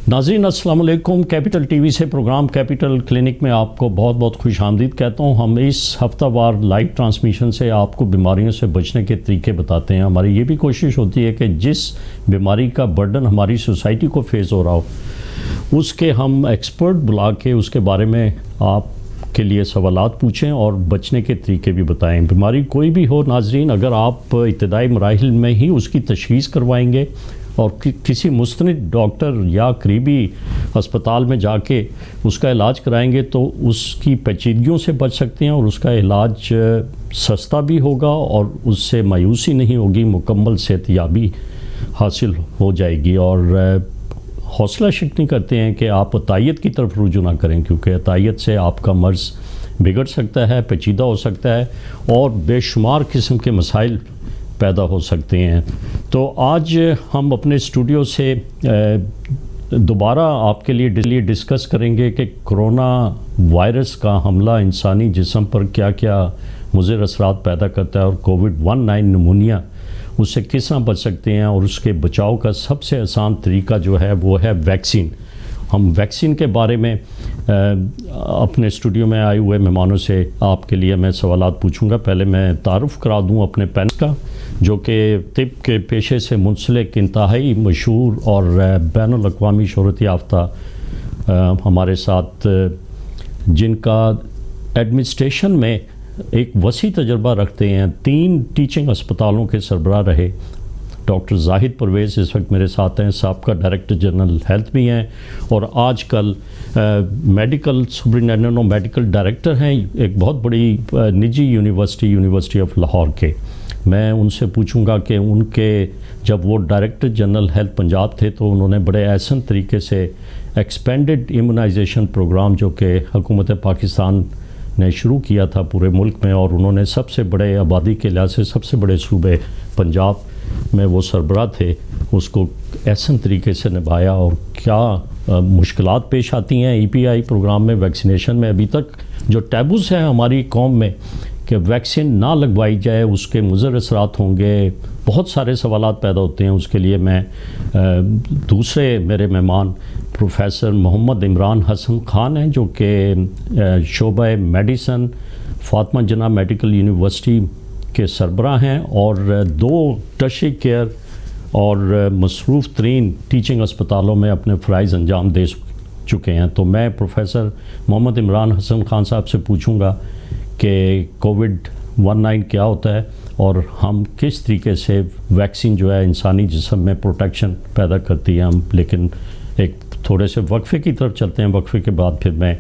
ناظرین السلام علیکم، کیپٹل ٹی وی سے پروگرام کیپٹل کلینک میں آپ کو بہت بہت خوش آمدید کہتا ہوں۔ ہم اس ہفتہ وار لائیو ٹرانسمیشن سے آپ کو بیماریوں سے بچنے کے طریقے بتاتے ہیں۔ ہماری یہ بھی کوشش ہوتی ہے کہ جس بیماری کا برڈن ہماری سوسائٹی کو فیس ہو رہا ہو اس کے ہم ایکسپرٹ بلا کے اس کے بارے میں آپ کے لیے سوالات پوچھیں اور بچنے کے طریقے بھی بتائیں۔ بیماری کوئی بھی ہو ناظرین، اگر آپ ابتدائی مراحل میں ہی اس کی تشخیص کروائیں گے اور کسی مستند ڈاکٹر یا قریبی اسپتال میں جا کے اس کا علاج کرائیں گے تو اس کی پیچیدگیوں سے بچ سکتے ہیں اور اس کا علاج سستا بھی ہوگا اور اس سے مایوسی نہیں ہوگی، مکمل صحت یابی حاصل ہو جائے گی۔ اور حوصلہ شکنی کرتے ہیں کہ آپ عطائیت کی طرف رجوع نہ کریں، کیونکہ عطائیت سے آپ کا مرض بگڑ سکتا ہے، پیچیدہ ہو سکتا ہے اور بے شمار قسم کے مسائل پیدا ہو سکتے ہیں۔ تو آج ہم اپنے اسٹوڈیو سے دوبارہ آپ کے لیے ڈسکس کریں گے کہ کرونا وائرس کا حملہ انسانی جسم پر کیا کیا مضر اثرات پیدا کرتا ہے اور کووڈ-19 نمونیا اس سے کس طرح بچ سکتے ہیں، اور اس کے بچاؤ کا سب سے آسان طریقہ جو ہے وہ ہے ویکسین۔ ہم ویکسین کے بارے میں اپنے اسٹوڈیو میں آئے ہوئے مہمانوں سے آپ کے لیے میں سوالات پوچھوں گا۔ پہلے میں تعارف کرا دوں اپنے پینل کا، جو کہ طب کے پیشے سے منسلک انتہائی مشہور اور بین الاقوامی شہرت یافتہ ہمارے ساتھ، جن کا ایڈمنسٹریشن میں ایک وسیع تجربہ رکھتے ہیں، 3 ٹیچنگ اسپتالوں کے سربراہ رہے ڈاکٹر زاہد پرویز اس وقت میرے ساتھ ہیں، سابقہ ڈائریکٹر جنرل ہیلتھ بھی ہیں اور آج کل میڈیکل سپرنٹینڈنٹ اور میڈیکل ڈائریکٹر ہیں ایک بہت بڑی نجی یونیورسٹی آف لاہور کے۔ میں ان سے پوچھوں گا کہ ان کے جب وہ ڈائریکٹر جنرل ہیلتھ پنجاب تھے تو انہوں نے بڑے احسن طریقے سے ایکسپینڈڈ ایمونائزیشن پروگرام جو کہ حکومت پاکستان نے شروع کیا تھا پورے ملک میں، اور انہوں نے سب سے بڑے آبادی کے لحاظ سے سب سے بڑے صوبے پنجاب میں وہ سربراہ تھے، اس کو احسن طریقے سے نبھایا۔ اور کیا مشکلات پیش آتی ہیں EPI پروگرام میں، ویکسینیشن میں، ابھی تک جو ٹیبوز ہیں ہماری قوم میں کہ ویکسین نہ لگوائی جائے اس کے مضر اثرات ہوں گے، بہت سارے سوالات پیدا ہوتے ہیں۔ اس کے لیے میں دوسرے میرے مہمان پروفیسر محمد عمران حسن خان ہیں، جو کہ شعبہ میڈیسن فاطمہ جناح میڈیکل یونیورسٹی کے سربراہ ہیں اور 2 ٹرشری کیئر اور مصروف ترین ٹیچنگ اسپتالوں میں اپنے فرائض انجام دے چکے ہیں۔ تو میں پروفیسر محمد عمران حسن خان صاحب سے پوچھوں گا کہ کووڈ-19 کیا ہوتا ہے اور ہم کس طریقے سے ویکسین جو ہے انسانی جسم میں پروٹیکشن پیدا کرتی ہے۔ ہم لیکن ایک تھوڑے سے وقفے کی طرف چلتے ہیں، وقفے کے بعد پھر میں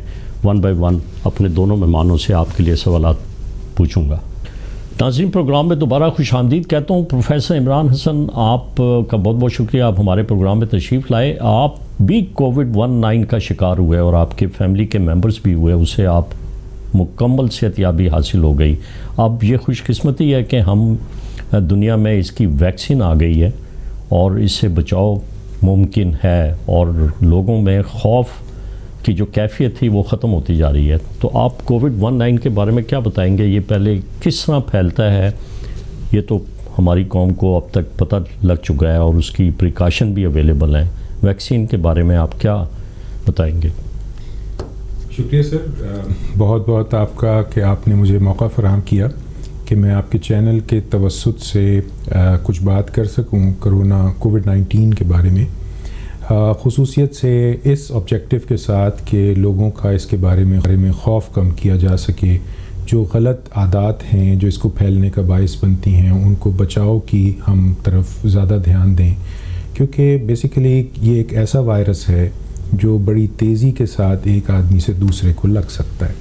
1 بائی 1 اپنے دونوں مہمانوں سے آپ کے لیے سوالات پوچھوں گا۔ ناظرین پروگرام میں دوبارہ خوش آمدید کہتا ہوں۔ پروفیسر عمران حسن، آپ کا بہت بہت شکریہ، آپ ہمارے پروگرام میں تشریف لائے۔ آپ بھی کووڈ-19 کا شکار ہوئے اور آپ کے فیملی کے ممبرز بھی ہوئے، اسے آپ مکمل صحت یابی حاصل ہو گئی۔ اب یہ خوش قسمتی ہے کہ ہم دنیا میں اس کی ویکسین آ گئی ہے اور اس سے بچاؤ ممکن ہے اور لوگوں میں خوف کی جو کیفیت تھی وہ ختم ہوتی جا رہی ہے۔ تو آپ کووڈ-19 کے بارے میں کیا بتائیں گے؟ یہ پہلے کس طرح پھیلتا ہے؟ یہ تو ہماری قوم کو اب تک پتہ لگ چکا ہے اور اس کی پریکاشن بھی اویلیبل ہے۔ ویکسین کے بارے میں آپ کیا بتائیں گے؟ شکریہ سر، بہت بہت آپ کا کہ آپ نے مجھے موقع فراہم کیا کہ میں آپ کے چینل کے توسط سے کچھ بات کر سکوں کووڈ-19 کے بارے میں، خصوصیت سے اس آبجیکٹو کے ساتھ کہ لوگوں کا اس کے بارے میں خوف کم کیا جا سکے، جو غلط عادات ہیں جو اس کو پھیلنے کا باعث بنتی ہیں ان کو بچاؤ کی ہم طرف زیادہ دھیان دیں، کیونکہ بیسیکلی یہ ایک ایسا وائرس ہے جو بڑی تیزی کے ساتھ ایک آدمی سے دوسرے کو لگ سکتا ہے۔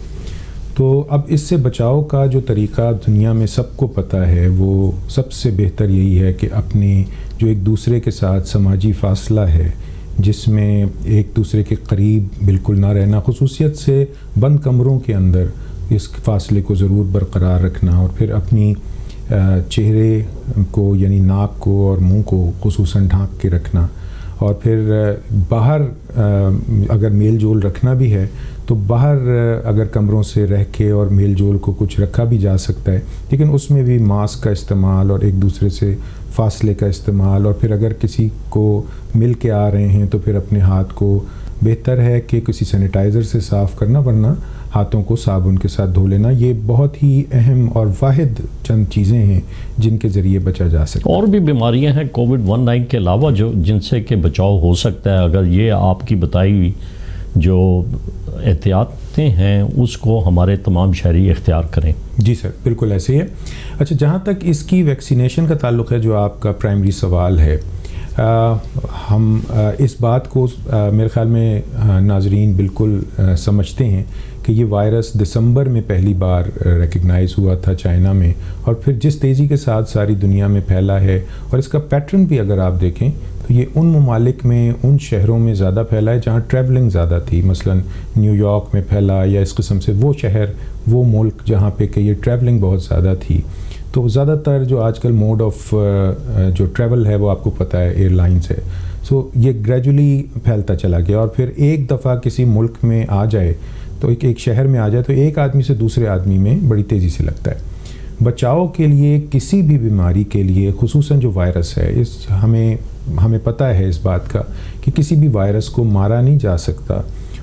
تو اب اس سے بچاؤ کا جو طریقہ دنیا میں سب کو پتہ ہے، وہ سب سے بہتر یہی ہے کہ اپنے جو ایک دوسرے کے ساتھ سماجی فاصلہ ہے، جس میں ایک دوسرے کے قریب بالکل نہ رہنا، خصوصیت سے بند کمروں کے اندر اس فاصلے کو ضرور برقرار رکھنا، اور پھر اپنی چہرے کو یعنی ناک کو اور منہ کو خصوصاً ڈھانپ کے رکھنا، اور پھر باہر اگر میل جول رکھنا بھی ہے تو باہر اگر کمروں سے رہ کے اور میل جول کو کچھ رکھا بھی جا سکتا ہے، لیکن اس میں بھی ماسک کا استعمال اور ایک دوسرے سے فاصلے کا استعمال، اور پھر اگر کسی کو مل کے آ رہے ہیں تو پھر اپنے ہاتھ کو بہتر ہے کہ کسی سینیٹائزر سے صاف کرنا، ورنہ ہاتھوں کو صابن کے ساتھ دھو لینا. یہ بہت ہی اہم اور واحد چند چیزیں ہیں جن کے ذریعے بچا جا سکتا ہے. اور بھی بیماریاں ہیں کووڈ-19 کے علاوہ جن سے کہ بچاؤ ہو سکتا ہے، اگر یہ آپ کی بتائی ہوئی جو احتیاطیں ہیں اس کو ہمارے تمام شہری اختیار کریں. جی سر، بالکل ایسے ہی ہے. اچھا، جہاں تک اس کی ویکسینیشن کا تعلق ہے جو آپ کا پرائمری سوال ہے، ہم اس بات کو میرے خیال میں ناظرین بالکل سمجھتے ہیں کہ یہ وائرس دسمبر میں پہلی بار ریکگنائز ہوا تھا چائنا میں، اور پھر جس تیزی کے ساتھ ساری دنیا میں پھیلا ہے، اور اس کا پیٹرن بھی اگر آپ دیکھیں تو یہ ان ممالک میں، ان شہروں میں زیادہ پھیلا ہے جہاں ٹریولنگ زیادہ تھی. مثلا نیو یارک میں پھیلا، یا اس قسم سے وہ شہر، وہ ملک جہاں پہ کہ یہ ٹریولنگ بہت زیادہ تھی. تو زیادہ تر جو آج کل موڈ آف جو ٹریول ہے وہ آپ کو پتہ ہے ایئر لائنس ہے. سو یہ گریجولی پھیلتا چلا گیا، اور پھر ایک دفعہ کسی ملک میں آ جائے تو ایک شہر میں آ جائے تو ایک آدمی سے دوسرے آدمی میں بڑی تیزی سے لگتا ہے. بچاؤ کے لیے کسی بھی بیماری کے لیے، خصوصاً جو وائرس ہے، ہمیں پتہ ہے اس بات کا کہ کسی بھی وائرس کو مارا نہیں جا سکتا.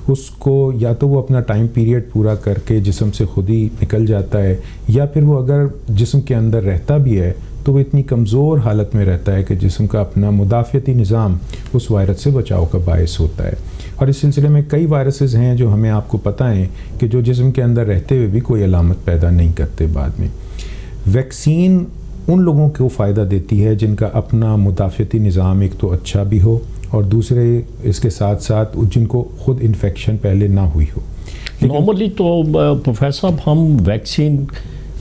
اس کو یا تو وہ اپنا ٹائم پیریڈ پورا کر کے جسم سے خود ہی نکل جاتا ہے، یا پھر وہ اگر جسم کے اندر رہتا بھی ہے تو وہ اتنی کمزور حالت میں رہتا ہے کہ جسم کا اپنا مدافعتی نظام اس وائرس سے بچاؤ کا باعث ہوتا ہے. اور اس سلسلے میں کئی وائرسز ہیں جو ہمیں آپ کو پتہ ہیں کہ جو جسم کے اندر رہتے ہوئے بھی کوئی علامت پیدا نہیں کرتے بعد میں. ویکسین ان لوگوں کو فائدہ دیتی ہے جن کا اپنا مدافعتی نظام ایک تو اچھا بھی ہو، اور دوسرے اس کے ساتھ ساتھ جن کو خود انفیکشن پہلے نہ ہوئی ہو. نارملی تو پروفیسر صاحب ہم ویکسین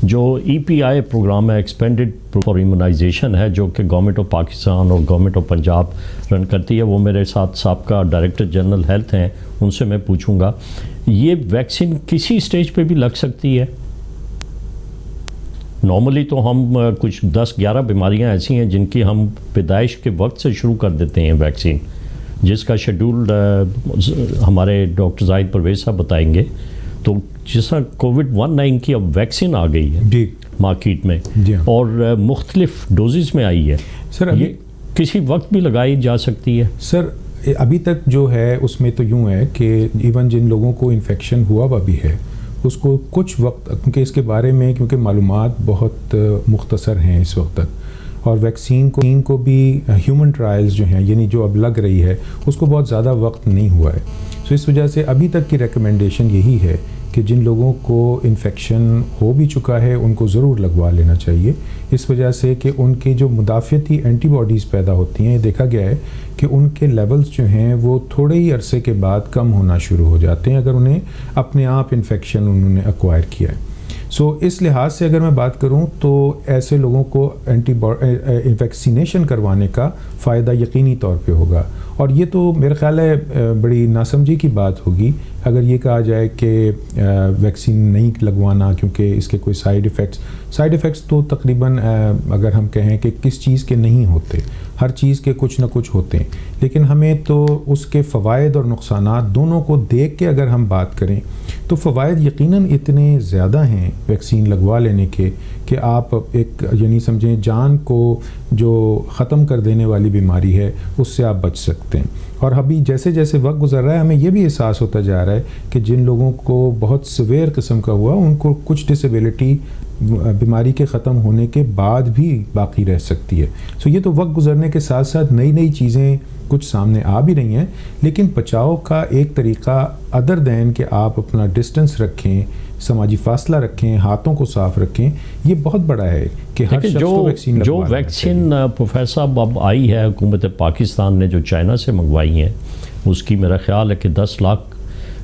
جو ای پی آئی پروگرام ہے، ایکسپینڈڈ فار ایمونائزیشن ہے، جو کہ گورنمنٹ آف پاکستان اور گورنمنٹ آف پنجاب رن کرتی ہے، وہ میرے ساتھ سابقہ ڈائریکٹر جنرل ہیلتھ ہیں، ان سے میں پوچھوں گا یہ ویکسین کسی سٹیج پہ بھی لگ سکتی ہے؟ نارملی تو ہم کچھ 10-11 بیماریاں ایسی ہیں جن کی ہم پیدائش کے وقت سے شروع کر دیتے ہیں ویکسین، جس کا شیڈول ہمارے ڈاکٹر زاہد پرویز صاحب بتائیں گے. تو جس طرح کووڈ-19 کی اب ویکسین آ گئی ہے جی مارکیٹ میں، جی ہاں. اور مختلف ڈوزز میں آئی ہے، سر یہ کسی وقت بھی لگائی جا سکتی ہے؟ سر ابھی تک جو ہے اس میں تو یوں ہے کہ ایون جن لوگوں کو انفیکشن ہوا بھی ہے اس کو کچھ وقت، کیونکہ اس کے بارے میں کیونکہ معلومات بہت مختصر ہیں اس وقت تک، اور ویکسین کو بھی ہیومن ٹرائلز جو ہیں، یعنی جو اب لگ رہی ہے، اس کو بہت زیادہ وقت نہیں ہوا ہے. سو اس وجہ سے ابھی تک کی ریکمنڈیشن یہی ہے کہ جن لوگوں کو انفیکشن ہو بھی چکا ہے ان کو ضرور لگوا لینا چاہیے، اس وجہ سے کہ ان کی جو مدافعتی اینٹی باڈیز پیدا ہوتی ہیں، یہ دیکھا گیا ہے کہ ان کے لیولز جو ہیں وہ تھوڑے ہی عرصے کے بعد کم ہونا شروع ہو جاتے ہیں اگر انہیں اپنے آپ انفیکشن انہوں نے ایکوائر کیا ہے. سو اس لحاظ سے اگر میں بات کروں تو ایسے لوگوں کو ویکسینیشن کروانے کا فائدہ یقینی طور پہ ہوگا. اور یہ تو میرا خیال ہے بڑی ناسمجھی کی بات ہوگی اگر یہ کہا جائے کہ ویکسین نہیں لگوانا کیونکہ اس کے کوئی سائیڈ ایفیکٹس تو تقریباً اگر ہم کہیں کہ کس چیز کے نہیں ہوتے، ہر چیز کے کچھ نہ کچھ ہوتے ہیں، لیکن ہمیں تو اس کے فوائد اور نقصانات دونوں کو دیکھ کے اگر ہم بات کریں تو فوائد یقیناً اتنے زیادہ ہیں ویکسین لگوا لینے کے کہ آپ ایک یعنی سمجھیں جان کو جو ختم کر دینے والی بیماری ہے اس سے آپ بچ سکتے ہیں. اور ابھی جیسے جیسے وقت گزر رہا ہے ہمیں یہ بھی احساس ہوتا جا رہا ہے کہ جن لوگوں کو بہت سویئر قسم کا ہوا ان کو کچھ ڈسیبلٹی بیماری کے ختم ہونے کے بعد بھی باقی رہ سکتی ہے. سو یہ تو وقت گزرنے کے ساتھ ساتھ نئی چیزیں کچھ سامنے آ بھی رہی ہیں، لیکن بچاؤ کا ایک طریقہ ادر دین کہ آپ اپنا ڈسٹنس رکھیں، سماجی فاصلہ رکھیں، ہاتھوں کو صاف رکھیں، یہ بہت بڑا ہے کہ ہر شخص کو ویکسین لگوا لینا چاہیے. جو ویکسین پروفیسر صاحب اب آئی ہے حکومت پاکستان نے جو چائنا سے منگوائی ہیں، اس کی میرا خیال ہے کہ 10 لاکھ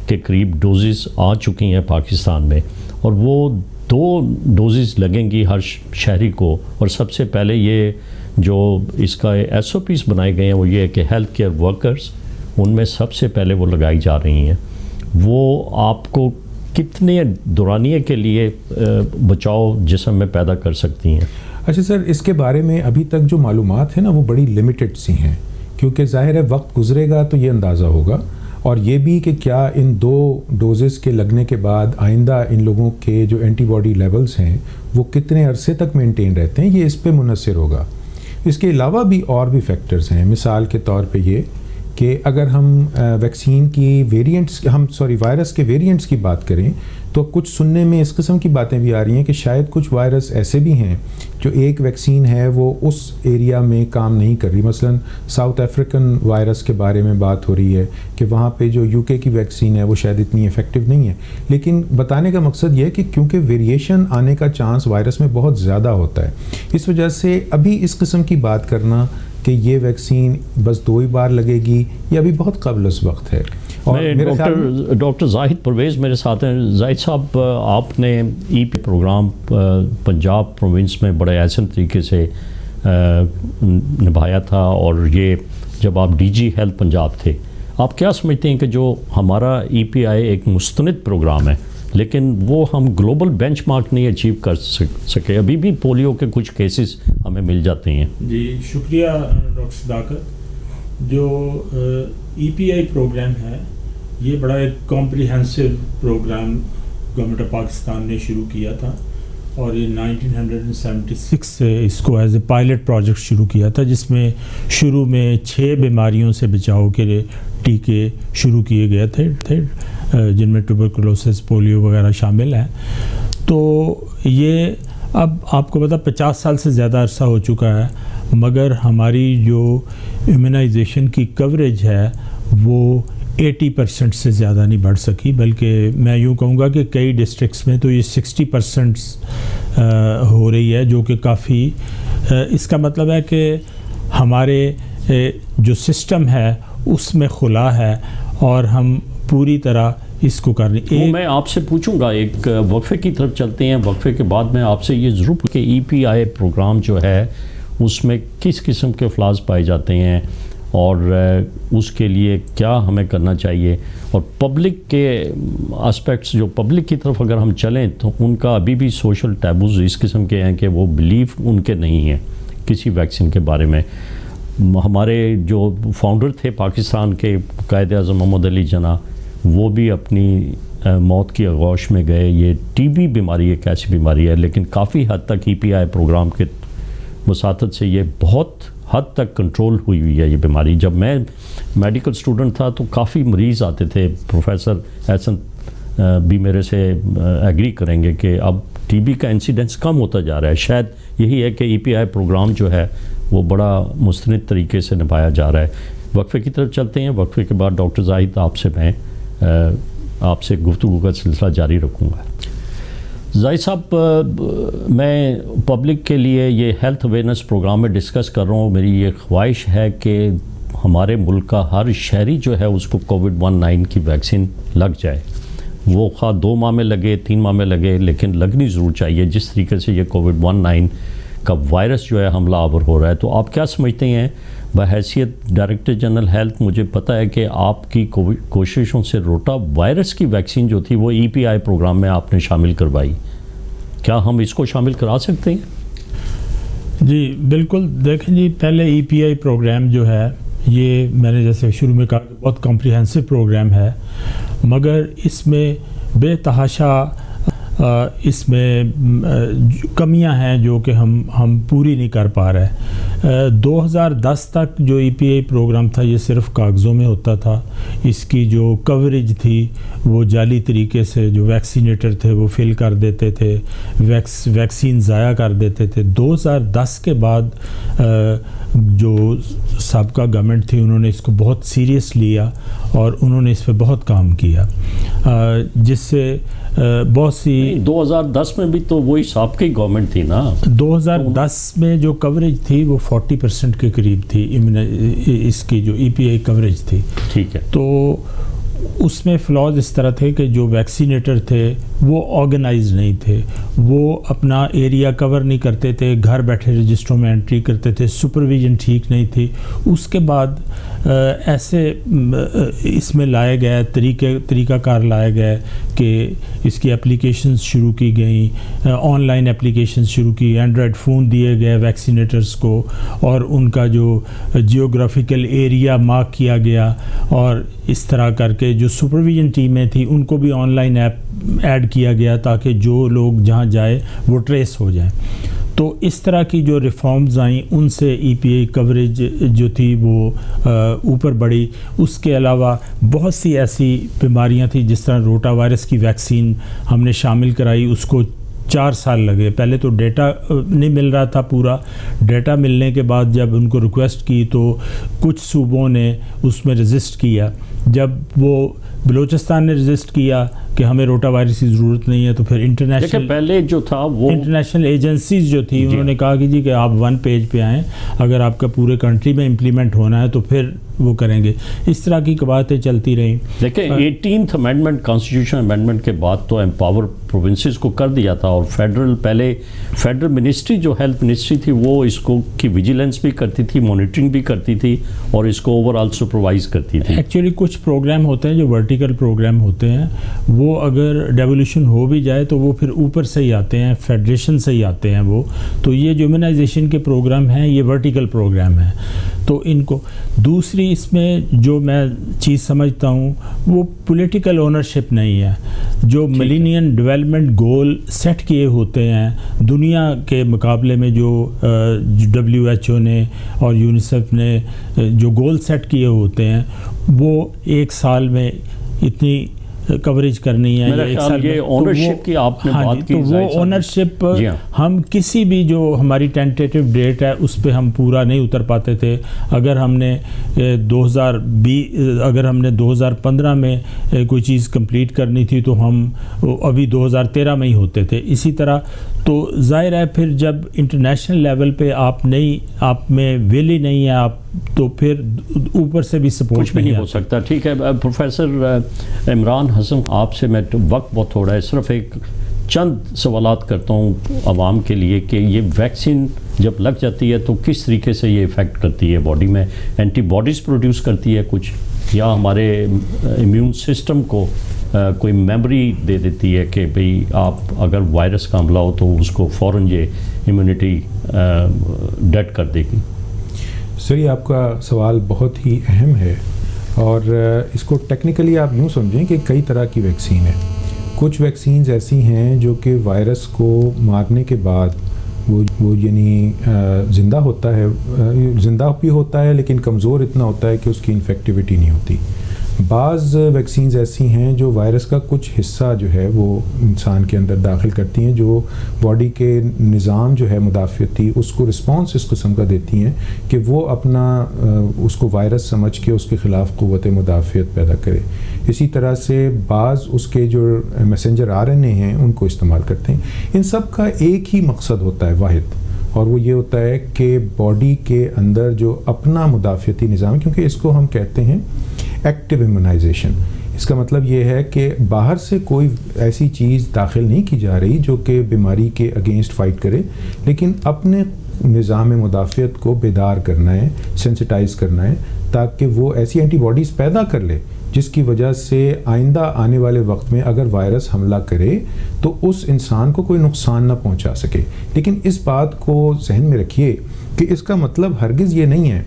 کے قریب ڈوزز آ چکی ہیں پاکستان میں، اور وہ 2 ڈوزز لگیں گی ہر شہری کو. اور سب سے پہلے یہ جو اس کا ایس او پیز بنائے گئے ہیں وہ یہ ہے کہ ہیلتھ کیئر ورکرز، ان میں سب سے پہلے وہ لگائی جا رہی ہیں. وہ آپ کو کتنے دورانیے کے لیے بچاؤ جسم میں پیدا کر سکتی ہیں؟ اچھا سر، اس کے بارے میں ابھی تک جو معلومات ہیں نا وہ بڑی لمیٹڈ سی ہیں، کیونکہ ظاہر ہے وقت گزرے گا تو یہ اندازہ ہوگا، اور یہ بھی کہ کیا ان 2 ڈوزز کے لگنے کے بعد آئندہ ان لوگوں کے جو اینٹی باڈی لیولز ہیں وہ کتنے عرصے تک مینٹین رہتے ہیں، یہ اس پہ منحصر ہوگا. اس کے علاوہ بھی اور بھی فیکٹرز ہیں. مثال کے طور پہ یہ کہ اگر ہم ویکسین کی وائرس کے ویریئنٹس کی بات کریں تو کچھ سننے میں اس قسم کی باتیں بھی آ رہی ہیں کہ شاید کچھ وائرس ایسے بھی ہیں جو ایک ویکسین ہے وہ اس ایریا میں کام نہیں کر رہی. مثلا ساؤتھ افریقن وائرس کے بارے میں بات ہو رہی ہے کہ وہاں پہ جو UK کی ویکسین ہے وہ شاید اتنی افیکٹو نہیں ہے. لیکن بتانے کا مقصد یہ ہے کہ کیونکہ ویریشن آنے کا چانس وائرس میں بہت زیادہ ہوتا ہے، اس وجہ سے ابھی اس قسم کی بات کرنا کہ یہ ویکسین بس 2 ہی بار لگے گی یہ ابھی بہت قبل اس وقت ہے. اور ڈاکٹر زاہد پرویز میرے ساتھ ہیں. زاہد صاحب، آپ نے EP پروگرام پنجاب پروونس میں بڑے احسن طریقے سے نبھایا تھا، اور یہ جب آپ DG ہیلتھ پنجاب تھے، آپ کیا سمجھتے ہیں کہ جو ہمارا EPI ایک مستند پروگرام ہے لیکن وہ ہم گلوبل بینچ مارک نہیں اچیو کر سکے؟ ابھی بھی پولیو کے کچھ کیسز ہمیں مل جاتے ہیں. جی شکریہ ڈاکٹر صداقت. جو EPI پروگرام ہے یہ بڑا ایک comprehensive programme government of Pakistan نے شروع کیا تھا، اور یہ 1976 سے اس کو ایز اے پائلٹ پروجیکٹ شروع کیا تھا، جس میں شروع میں 6 بیماریوں سے بچاؤ کے لیے ٹیکے شروع کیے گئے تھے جن میں ٹوبرکلوسس، پولیو وغیرہ شامل ہیں. تو یہ اب آپ کو پتہ 50 سال سے زیادہ عرصہ ہو چکا ہے، مگر ہماری جو امیونائزیشن کی کوریج ہے وہ 80% سے زیادہ نہیں بڑھ سکی، بلکہ میں یوں کہوں گا کہ کئی ڈسٹرکٹس میں تو یہ 60% ہو رہی ہے، جو کہ کافی اس کا مطلب ہے کہ ہمارے جو سسٹم ہے اس میں خلا ہے اور ہم پوری طرح اس کو کر رہے ہیں. میں آپ سے پوچھوں گا، ایک وقفے کی طرف چلتے ہیں. وقفے کے بعد میں آپ سے یہ ضرور کہ EPI پروگرام جو ہے اس میں کس قسم کے فلاز پائے جاتے ہیں اور اس کے لیے کیا ہمیں کرنا چاہیے، اور پبلک کے اسپیکٹس جو پبلک کی طرف اگر ہم چلیں تو ان کا ابھی بھی سوشل ٹیبوز اس قسم کے ہیں کہ وہ بلیف ان کے نہیں ہیں کسی ویکسین کے بارے میں. ہمارے جو فاؤنڈر تھے پاکستان کے قائد اعظم محمد علی جناح، وہ بھی اپنی موت کی آغوش میں گئے. یہ TB بیماری ایک ایسی بیماری ہے، لیکن کافی حد تک EPI پروگرام کے وساطت سے یہ بہت حد تک کنٹرول ہوئی ہے یہ بیماری. جب میں میڈیکل اسٹوڈنٹ تھا تو کافی مریض آتے تھے. پروفیسر احسن بھی میرے سے ایگری کریں گے کہ اب TB کا انسیڈنس کم ہوتا جا رہا ہے. شاید یہی ہے کہ EPI پروگرام جو ہے وہ بڑا مستند طریقے سے نبھایا جا رہا ہے. وقفے کی طرف چلتے ہیں. وقفے کے بعد ڈاکٹر زاہد آپ سے گفتگو کا سلسلہ جاری رکھوں گا. زاہد صاحب، میں پبلک کے لیے یہ ہیلتھ اویئرنیس پروگرام میں ڈسکس کر رہا ہوں. میری یہ خواہش ہے کہ ہمارے ملک کا ہر شہری جو ہے اس کو COVID-19 کی ویکسین لگ جائے. وہ خواہ 2 ماہ میں لگے 3 ماہ میں لگے، لیکن لگنی ضرور چاہیے. جس طریقے سے یہ COVID-19 کا وائرس جو ہے حملہ آور ہو رہا ہے، تو آپ کیا سمجھتے ہیں بحیثیت ڈائریکٹر جنرل ہیلتھ؟ مجھے پتہ ہے کہ آپ کی کوششوں سے روٹا وائرس کی ویکسین جو تھی وہ EPI پروگرام میں آپ نے شامل کروائی. کیا ہم اس کو شامل کرا سکتے ہیں؟ جی بالکل. دیکھیں جی، پہلے EPI پروگرام جو ہے یہ میں نے جیسے شروع میں کہا کہ بہت کمپریہنسو پروگرام ہے، مگر اس میں بے تحاشا اس میں کمیاں ہیں جو کہ ہم پوری نہیں کر پا رہے. 2010 تک جو EPI پروگرام تھا یہ صرف کاغذوں میں ہوتا تھا. اس کی جو کوریج تھی وہ جعلی طریقے سے جو ویکسینیٹر تھے وہ فل کر دیتے تھے، ویکسین ضائع کر دیتے تھے. 2010 کے بعد جو سابقہ گورنمنٹ تھی انہوں نے اس کو بہت سیریس لیا اور انہوں نے اس پہ بہت کام کیا، جس سے بہت سی 2010 میں بھی تو وہی سابقہ گورنمنٹ تھی نا. 2010 میں جو کوریج تھی وہ 40% کے قریب تھی. اس کی جو EPI کوریج تھی، ٹھیک ہے، تو اس میں فلاز اس طرح تھے کہ جو ویکسینیٹر تھے وہ آرگنائز نہیں تھے، وہ اپنا ایریا کور نہیں کرتے تھے، گھر بیٹھے رجسٹروں میں انٹری کرتے تھے، سپرویژن ٹھیک نہیں تھی. اس کے بعد ایسے اس میں لائے گئے طریقہ کار لائے گئے کہ اس کی اپلیکیشنز شروع کی گئیں، آن لائن اپلیکیشنز شروع کی، اینڈرائڈ فون دیے گئے ویکسینیٹرز کو، اور ان کا جو جیوگرافیکل ایریا مارک کیا گیا، اور اس طرح کر کے جو سپرویژن ٹیمیں تھیں ان کو بھی آن لائن ایپ ایڈ کیا گیا تاکہ جو لوگ جہاں جائے وہ ٹریس ہو جائیں. تو اس طرح کی جو ریفارمز آئیں ان سے ای پی آئی کوریج جو تھی وہ اوپر بڑھی. اس کے علاوہ بہت سی ایسی بیماریاں تھیں جس طرح روٹا وائرس کی ویکسین ہم نے شامل کرائی, اس کو 4 سال لگے. پہلے تو ڈیٹا نہیں مل رہا تھا, پورا ڈیٹا ملنے کے بعد جب ان کو ریکویسٹ کی تو کچھ صوبوں نے اس میں رجسٹ کیا. جب وہ بلوچستان نے رجسٹ کیا کہ ہمیں روٹا وائرس کی ضرورت نہیں ہے, تو پھر انٹرنیشنل پہلے جو تھا وہ انٹرنیشنل ایجنسیز جو تھی انہوں نے کہا کہ جی کہ آپ 1 پیج پہ آئیں, اگر آپ کا پورے کنٹری میں امپلیمنٹ ہونا ہے تو پھر وہ کریں گے. اس طرح کی باتیں چلتی رہیں. دیکھیں 18th امینڈمنٹ کانسٹیٹیوشن امینڈمنٹ کے بعد تو امپاور پروونسز کو کر دیا تھا, اور فیڈرل منسٹری جو ہیلتھ منسٹری تھی وہ اس کو کی ویجیلنس بھی کرتی تھی, مانیٹرنگ بھی کرتی تھی, اور اس کو اوور آل سپروائز کرتی تھی. ایکچولی کچھ پروگرام ہوتے ہیں جو ورٹیکل پروگرام ہوتے ہیں, وہ اگر ڈیولیوشن ہو بھی جائے تو وہ پھر اوپر سے ہی آتے ہیں, فیڈریشن سے ہی آتے ہیں وہ. تو یہ جو امیونائزیشن کے پروگرام ہیں یہ ورٹیکل پروگرام ہیں. تو ان کو دوسری اس میں جو میں چیز سمجھتا ہوں وہ پولیٹیکل اونرشپ نہیں ہے. جو ملینین ڈیولپمنٹ گول سیٹ کیے ہوتے ہیں دنیا کے مقابلے میں, جو WHO نے اور یونیسیف نے جو گول سیٹ کیے ہوتے ہیں, وہ 1 سال میں اتنی کوریج کرنی ہے, ایک سال یہ اونرشپ کی آپ نے بات کی. تو وہ اونرشپ ہم کسی بھی جو ہماری ٹینٹیٹیو ڈیٹ ہے اس پہ ہم پورا نہیں اتر پاتے تھے. اگر ہم نے 2015 میں کوئی چیز کمپلیٹ کرنی تھی تو ہم ابھی 2013 میں ہی ہوتے تھے. اسی طرح تو ظاہر ہے پھر جب انٹرنیشنل لیول پہ آپ میں ویل ہی نہیں ہے, آپ تو پھر اوپر سے بھی سپورٹ نہیں ہو سکتا. ٹھیک ہے پروفیسر عمران حسن, آپ سے میں وقت بہت تھوڑا ہے, صرف ایک چند سوالات کرتا ہوں عوام کے لیے کہ یہ ویکسین جب لگ جاتی ہے تو کس طریقے سے یہ افیکٹ کرتی ہے باڈی میں؟ اینٹی باڈیز پروڈیوس کرتی ہے کچھ, یا ہمارے امیون سسٹم کو کوئی میموری دے دیتی ہے کہ بھئی آپ اگر وائرس کا حملہ ہو تو اس کو فوراً یہ امیونٹی ڈیٹ کر دے گی؟ سر یہ آپ کا سوال بہت ہی اہم ہے, اور اس کو ٹیکنیکلی آپ یوں سمجھیں کہ کئی طرح کی ویکسین ہے. کچھ ویکسینز ایسی ہیں جو کہ وائرس کو مارنے کے بعد وہ یعنی زندہ ہوتا ہے, زندہ بھی ہوتا ہے لیکن کمزور اتنا ہوتا ہے کہ اس کی انفیکٹیوٹی نہیں ہوتی. بعض ویکسینز ایسی ہیں جو وائرس کا کچھ حصہ جو ہے وہ انسان کے اندر داخل کرتی ہیں, جو باڈی کے نظام جو ہے مدافعتی اس کو رسپانس اس قسم کا دیتی ہیں کہ وہ اپنا اس کو وائرس سمجھ کے اس کے خلاف قوت مدافعت پیدا کرے. اسی طرح سے بعض اس کے جو میسنجر RNA ہیں ان کو استعمال کرتے ہیں. ان سب کا ایک ہی مقصد ہوتا ہے واحد, اور وہ یہ ہوتا ہے کہ باڈی کے اندر جو اپنا مدافعتی نظام ہے, کیونکہ اس کو ہم کہتے ہیں ایکٹیو امیونائزیشن. اس کا مطلب یہ ہے کہ باہر سے کوئی ایسی چیز داخل نہیں کی جا رہی جو کہ بیماری کے اگینسٹ فائٹ کرے, لیکن اپنے نظام مدافعت کو بیدار کرنا ہے, سینسٹائز کرنا ہے, تاکہ وہ ایسی اینٹی باڈیز پیدا کر لے جس کی وجہ سے آئندہ آنے والے وقت میں اگر وائرس حملہ کرے تو اس انسان کو کوئی نقصان نہ پہنچا سکے. لیکن اس بات کو ذہن میں رکھیے کہ اس کا مطلب ہرگز یہ نہیں ہے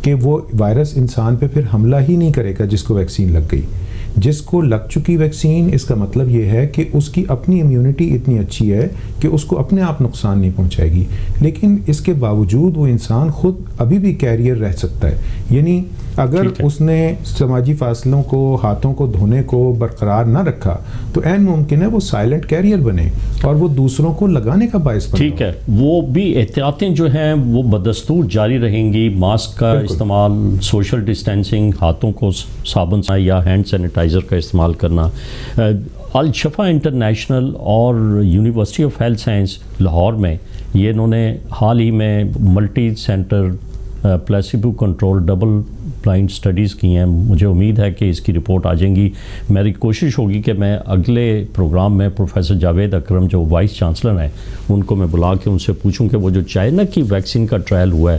کہ وہ وائرس انسان پہ پھر حملہ ہی نہیں کرے گا جس کو ویکسین لگ گئی. جس کو لگ چکی ویکسین, اس کا مطلب یہ ہے کہ اس کی اپنی امیونٹی اتنی اچھی ہے کہ اس کو اپنے آپ نقصان نہیں پہنچائے گی, لیکن اس کے باوجود وہ انسان خود ابھی بھی کیریئر رہ سکتا ہے. یعنی اگر اس نے سماجی فاصلوں کو, ہاتھوں کو دھونے کو برقرار نہ رکھا تو عین ممکن ہے وہ سائلنٹ کیریئر بنے اور وہ دوسروں کو لگانے کا باعث بنے. ٹھیک ہے, وہ بھی احتیاطیں جو ہیں وہ بدستور جاری رہیں گی, ماسک کا استعمال, سوشل ڈسٹینسنگ, ہاتھوں کو صابن یا ہینڈ سینیٹائزر کا استعمال کرنا. الشفا انٹرنیشنل اور university of health science Lahore میں یہ انہوں نے حال ہی میں multi centre placebo control double blind studies کی ہیں. مجھے امید ہے کہ اس کی رپورٹ آ جائیں گی. میری کوشش ہوگی کہ میں اگلے پروگرام میں پروفیسر جاوید اکرم جو وائس چانسلر ہیں ان کو میں بلا کے ان سے پوچھوں کہ وہ جو چائنا کی ویکسین کا ٹرائل ہوا ہے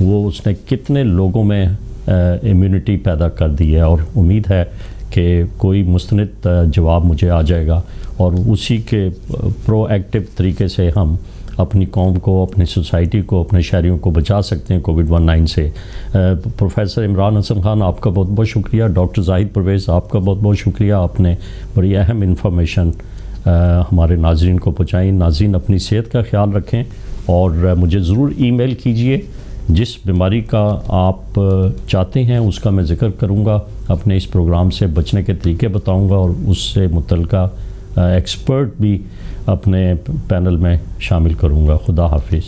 وہ اس نے کتنے لوگوں میں امیونٹی پیدا کر دی ہے, اور امید ہے کہ کوئی مستند جواب مجھے آ جائے گا, اور اسی کے پرو ایکٹیو طریقے سے ہم اپنی قوم کو, اپنی سوسائٹی کو, اپنے شہریوں کو بچا سکتے ہیں کووڈ-19 سے. پروفیسر عمران حسن خان آپ کا بہت بہت شکریہ. ڈاکٹر زاہد پرویز آپ کا بہت بہت شکریہ, آپ نے بڑی اہم انفارمیشن ہمارے ناظرین کو پہنچائیں. ناظرین اپنی صحت کا خیال رکھیں اور مجھے ضرور ای میل کیجئے، جس بیماری کا آپ چاہتے ہیں اس کا میں ذکر کروں گا، اپنے اس پروگرام سے بچنے کے طریقے بتاؤں گا، اور اس سے متعلقہ ایکسپرٹ بھی اپنے پینل میں شامل کروں گا۔ خدا حافظ۔